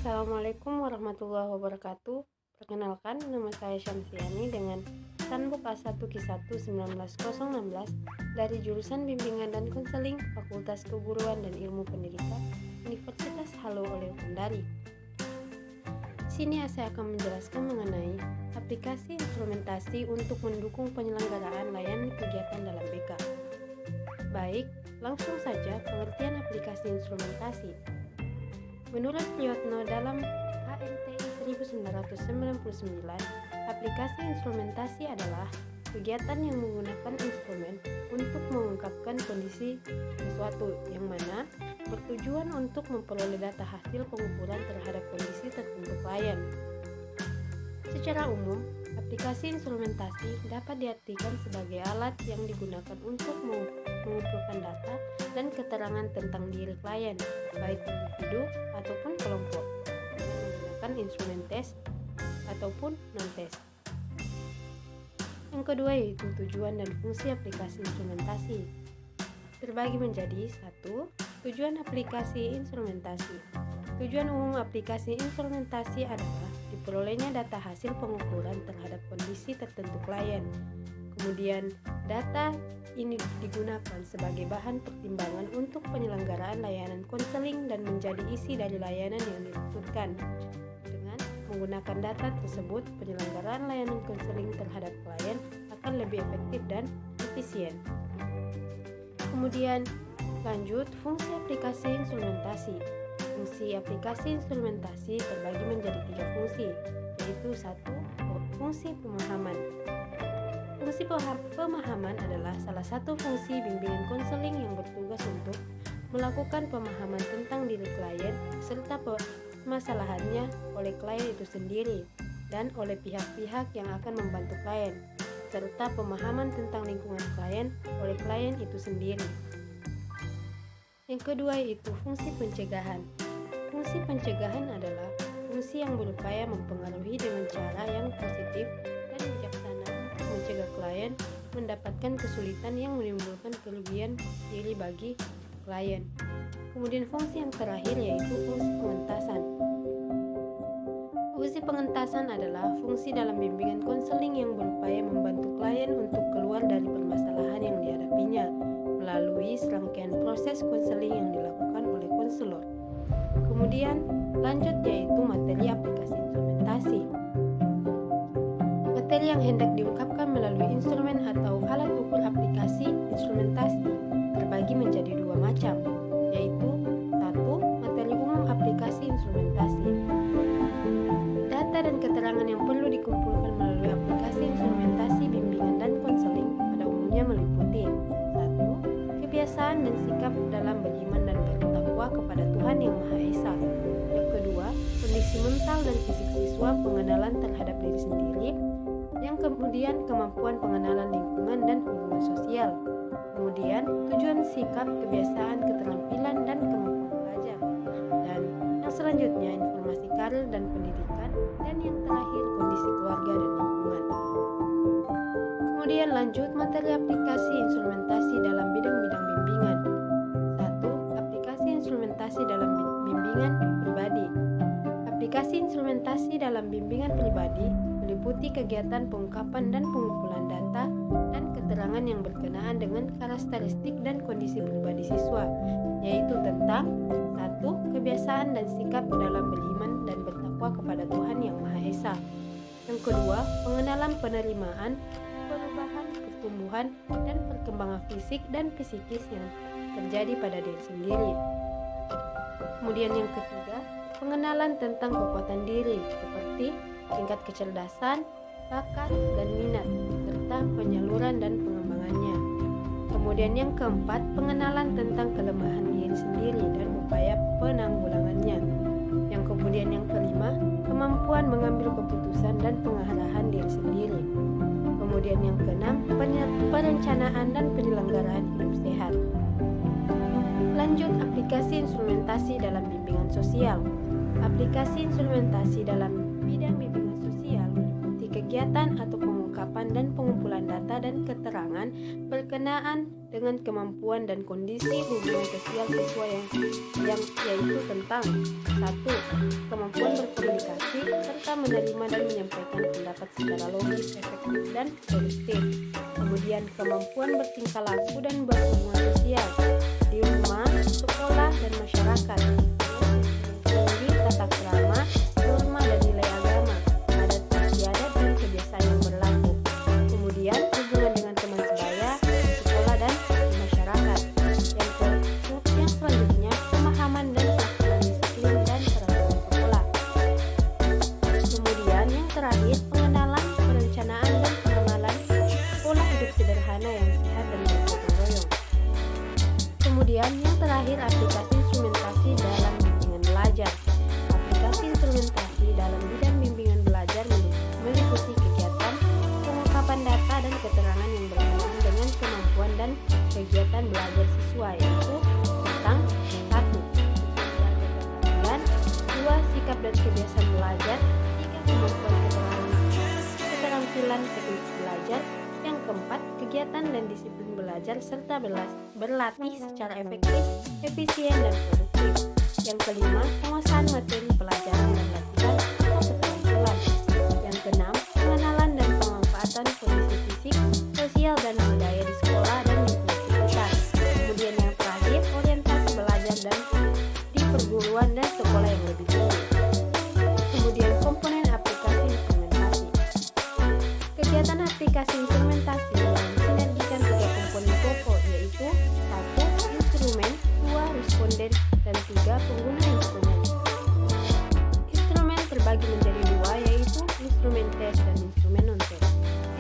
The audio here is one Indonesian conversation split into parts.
Assalamualaikum warahmatullahi wabarakatuh. Perkenalkan, nama saya Syamsiani dengan Handbook A1 Q1 19/016 dari jurusan Bimbingan dan Konseling Fakultas Keguruan dan Ilmu Pendidikan Universitas Haluoleo Kendari. Sini saya akan menjelaskan mengenai aplikasi instrumentasi untuk mendukung penyelenggaraan layanan kegiatan dalam BK. Baik, langsung saja pengertian aplikasi instrumentasi. Menurut Priyotno dalam ANTI 1999, aplikasi instrumentasi adalah kegiatan yang menggunakan instrumen untuk mengungkapkan kondisi sesuatu yang mana bertujuan untuk memperoleh data hasil pengukuran terhadap kondisi tertentu klien. Secara umum, aplikasi instrumentasi dapat diartikan sebagai alat yang digunakan untuk mengumpulkan data dan keterangan tentang diri klien, baik individu ataupun kelompok, dengan menggunakan instrumen tes ataupun non-tes. Yang kedua yaitu tujuan dan fungsi aplikasi instrumentasi. Terbagi menjadi 1. Tujuan aplikasi instrumentasi. Tujuan umum aplikasi instrumentasi adalah diperolehnya data hasil pengukuran terhadap kondisi tertentu klien. Kemudian, data ini digunakan sebagai bahan pertimbangan untuk penyelenggaraan layanan konseling dan menjadi isi dari layanan yang dimaksudkan. Dengan menggunakan data tersebut, penyelenggaraan layanan konseling terhadap klien akan lebih efektif dan efisien. Kemudian, lanjut fungsi aplikasi instrumentasi. Fungsi aplikasi instrumentasi terbagi menjadi 3 fungsi, yaitu 1. Fungsi pemahaman. Fungsi pemahaman adalah salah satu fungsi bimbingan konseling yang bertugas untuk melakukan pemahaman tentang diri klien serta permasalahannya oleh klien itu sendiri dan oleh pihak-pihak yang akan membantu klien, serta pemahaman tentang lingkungan klien oleh klien itu sendiri. Yang kedua yaitu fungsi pencegahan. Fungsi pencegahan adalah fungsi yang berupaya mempengaruhi dengan cara yang positif dan bijaksana untuk mencegah klien mendapatkan kesulitan yang menimbulkan kerugian diri bagi klien. Kemudian fungsi yang terakhir yaitu fungsi pengentasan. Fungsi pengentasan adalah fungsi dalam bimbingan konseling yang berupaya membantu klien untuk keluar dari permasalahan yang dihadapinya melalui serangkaian proses konseling yang dilakukan oleh konselor. Kemudian lanjut yaitu materi aplikasi instrumentasi. Materi yang hendak diungkapkan melalui instrumen atau alat ukur aplikasi instrumentasi terbagi menjadi 2 macam, yaitu 1. Materi umum aplikasi instrumentasi. Data dan keterangan yang perlu dikumpulkan melalui aplikasi instrumentasi bimbingan dan konseling pada umumnya meliputi 1. Kebiasaan dan sikap dalam beriman dan bertakwa kepada Tuhan Yang Maha Esa. Yang kedua, kondisi mental dan fisik siswa, pengenalan terhadap diri sendiri. Yang kemudian, kemampuan pengenalan lingkungan dan hubungan sosial. Kemudian, tujuan sikap, kebiasaan, keterampilan, dan kemampuan belajar. Dan yang selanjutnya, informasi karir dan pendidikan. Dan yang terakhir, kondisi keluarga dan lingkungan. Kemudian lanjut materi aplikasi instrumentasi dalam bidang-bidang bimbingan. 1. Aplikasi instrumentasi dalam bimbingan pribadi. Aplikasi instrumentasi dalam bimbingan pribadi meliputi kegiatan pengungkapan dan pengumpulan data dan keterangan yang berkenaan dengan karakteristik dan kondisi pribadi siswa, yaitu tentang 1. Kebiasaan dan sikap dalam beriman dan bertakwa kepada Tuhan Yang Maha Esa. Yang kedua, pengenalan penerimaan, perubahan, pertumbuhan, dan perkembangan fisik dan psikis yang terjadi pada diri sendiri. Kemudian yang ketiga, pengenalan tentang kekuatan diri seperti tingkat kecerdasan, bakat, dan minat, serta penyaluran dan pengembangannya. Kemudian yang keempat, pengenalan tentang kelemahan diri sendiri dan upaya penanggulangannya. Yang kemudian yang kelima, kemampuan mengambil keputusan dan pengarahan diri sendiri. Kemudian yang keenam, perencanaan dan penyelenggaraan hidup sehat. Lanjut aplikasi instrumentasi dalam bimbingan sosial. Aplikasi instrumentasi dalam bidang bimbingan sosial meliputi kegiatan atau pengungkapan dan pengumpulan data dan keterangan berkenaan dengan kemampuan dan kondisi hubungan sosial siswa yang yaitu tentang 1. Kemampuan menerima dan menyampaikan pendapat secara logis, efektif, dan produktif. Kemudian kemampuan bertingkah laku dan berhubungan sosial di rumah, sekolah, dan masyarakat. Tinggi tata krama, norma dan nilai agama, adat istiadat dan kebiasaan yang berlaku. Kemudian hubungan dengan teman sebaya, sekolah, dan masyarakat. Yang selanjutnya pemahaman dan pelaksanaan disiplin dan peraturan sekolah. Kemudian yang terakhir pengenalan, perencanaan, dan pengamalan pola hidup sederhana yang sehat dan bergotong royong. Kemudian yang terakhir aplikasi instrumentasi dalam bimbingan belajar. Aplikasi instrumentasi dalam bidang bimbingan belajar meliputi kegiatan pengungkapan data dan keterangan yang berhubungan dengan kemampuan dan kegiatan belajar siswa, yaitu tentang 1. Dan 2. Sikap dan kebiasaan belajar. 3. Kemampuan keterampilan teknis belajar. Yang keempat, kegiatan dan disiplin belajar serta berlatih secara efektif, efisien, dan produktif. Yang kelima, penguasaan materi pelajaran dan latihan atau keterampilan. Yang keenam, pengenalan dan pemanfaatan kondisi fisik, sosial, dan budaya di sekolah dan lingkungan sekitar. Kemudian yang terakhir, orientasi belajar dan di perguruan dan sekolah yang lebih tinggi. Kemudian komponen aplikasi instrumentasi. Kegiatan aplikasi instrumentasi yang mensinergikan 3 komponen pokok, yaitu 1. Instrumen, 2. Responden, dan 3. Pengguna instrumen. Instrumen terbagi menjadi 2, yaitu instrumen tes dan instrumen non-tes.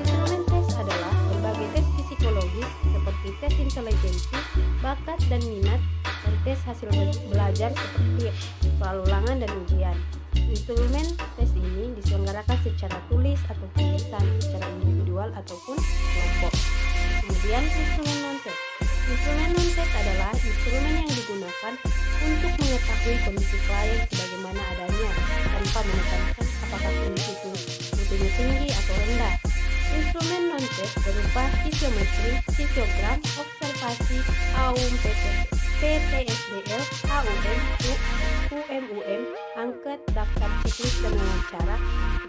Instrumen tes adalah berbagai tes psikologis seperti tes intelijensi, bakat dan minat, dan tes hasil belajar seperti soal ulangan dan ujian. Instrumen tes ini diselenggarakan secara tulis atau tulisan, secara individual ataupun kelompok. Kemudian instrumen non-tes. Instrumen non-tes adalah instrumen yang digunakan untuk mengetahui kondisi klien sebagaimana adanya, tanpa menekankan apakah kondisi mutunya tinggi atau rendah. Instrumen non-tes berupa psisiometri, psikogram, observasi, AUM, PTSDL, AUM, UMUM, angket, daftar checklist, dan wawancara.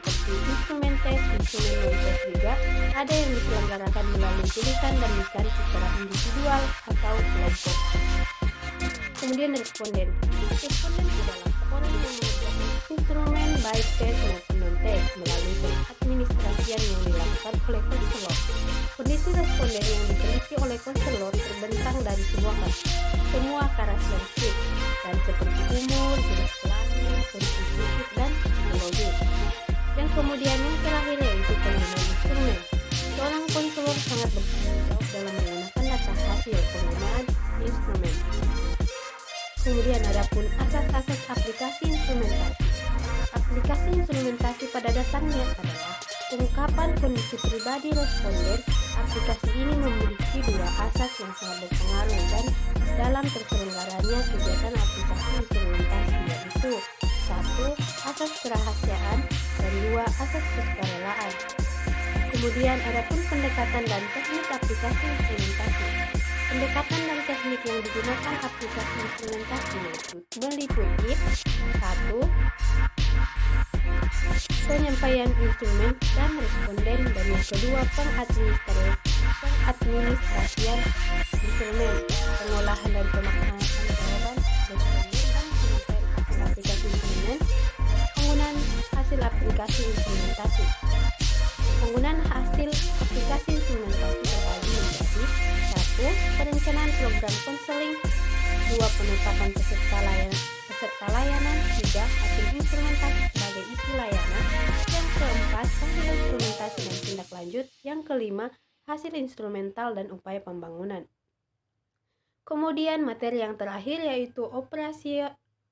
Seperti instrumen tes, instrumen non-tes juga ada yang diselenggarakan melalui tulisan dan lisan secara individual atau kelompok. Kemudian responden. Responden adalah orang yang mengerjakan instrumen baik tes maupun non-tes melalui pengadministrasian yang dilakukan oleh konselor. Kondisi responden yang diteliti oleh konselor terbentang dari semua karakteristik dan seperti umur, jenis kelamin, kondisi fisik, dan psikologis. Dan kemudian yang terakhir yaitu penggunaan instrumen. Seorang konselor sangat bertanggung jawab dalam menggunakan data hasil penggunaan instrumen. Kemudian adapun asas-asas aplikasi instrumentasi. Aplikasi instrumentasi pada dasarnya adalah pengungkapan kondisi pribadi responden. Aplikasi ini memiliki 2 asas yang sangat berpengaruh dan dalam terselenggaranya kegiatan aplikasi instrumentasi, yaitu 1. Asas kerahasiaan, dan 2. Asas kesukarelaan. Kemudian adapun pendekatan dan teknik aplikasi instrumentasi. Pendekatan dan teknik yang digunakan aplikasi instrumentasi meliputi 1. Penyampaian instrumen dan responden, dan yang kedua pengadministrasian instrumen, pengolahan dan pemaknaan jawaban responden, dan penyampaian hasil aplikasi instrumen. Penggunaan hasil aplikasi instrumentasi. Penggunaan hasil aplikasi instrumentasi terbagi menjadi 1. Perencanaan program konseling, 2. Penetapan peserta layanan, 3. Hasil instrumentasi sebagai isi layanan, yang keempat hasil instrumentasi dan tindak lanjut, yang kelima hasil instrumental dan upaya pembangunan. Kemudian materi yang terakhir yaitu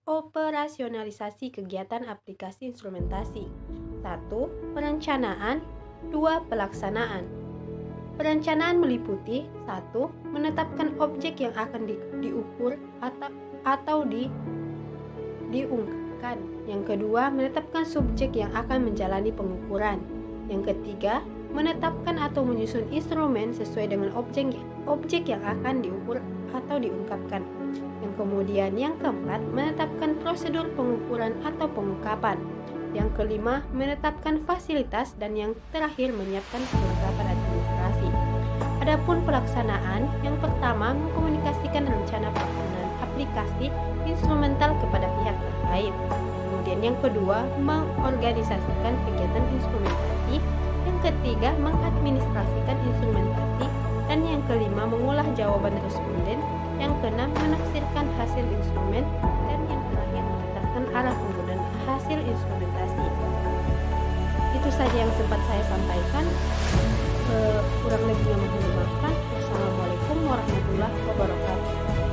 operasionalisasi kegiatan aplikasi instrumentasi. 1. Perencanaan, 2. Pelaksanaan. Perencanaan meliputi 1. Menetapkan objek yang akan diukur atau diungkapkan. Yang kedua, menetapkan subjek yang akan menjalani pengukuran. Yang ketiga, menetapkan atau menyusun instrumen sesuai dengan objek yang akan diukur atau diungkapkan. Yang kemudian yang keempat, menetapkan prosedur pengukuran atau pengungkapan. Yang kelima, menetapkan fasilitas, dan yang terakhir menyiapkan kelengkapan administrasi. Adapun pelaksanaan, yang pertama mengkomunikasikan rencana pelaksanaan aplikasi instrumental kepada pihak terkait. Kemudian yang kedua, mengorganisasikan kegiatan instrumentasi. Yang ketiga, mengadministrasikan instrumentasi. Dan yang kelima, mengolah jawaban responden. Yang keenam, menafsirkan hasil instrumen. Dan yang terakhir, menetapkan arah penggunaan hasil instrumentasi. Itu saja yang sempat saya sampaikan. Kurang lebihnya mohon dimaafkan. Wassalamualaikum warahmatullahi wabarakatuh.